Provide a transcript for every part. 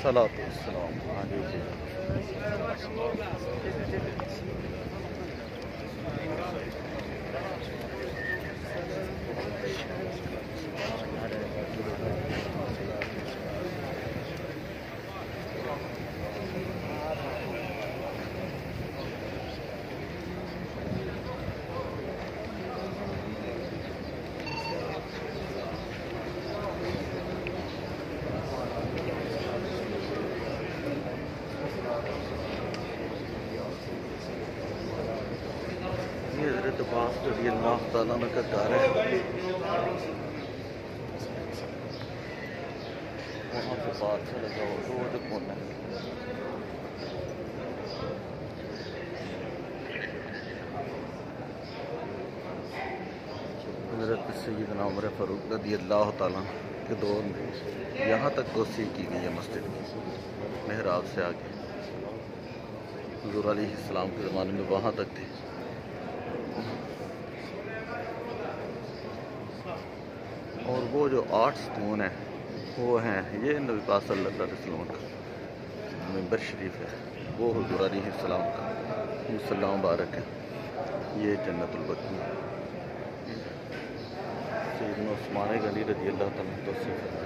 सलाम। हाँ जी जी। ये हज़रत अब्बास रज़ियल्लाहु तआला अन्हु का घर है, वहाँ से बादशाह लगा हुआ रोड कोना है। हज़रत सैयदना उमर फ़ारूक रज़ियल्लाहु तआला के दौर में यहाँ तक तोसी की गई है मस्जिद की, मेहराब से आगे। हुज़ूर अलैहिस्सलाम के ज़माने में वहाँ तक थे। और वो जो 8 स्तून है वो हैं, ये नबी पाक सल्लल्लाहु अलैहि वसल्लम का मिंबर शरीफ है, वो हुज़ूर अलैहिस्सलाम का मुसल्ला मुबारक है। ये जन्नतुल बकी सैयदना उस्मान गनी रज़ियल्लाहु तआला तौसीफ़ है।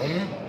Hmm?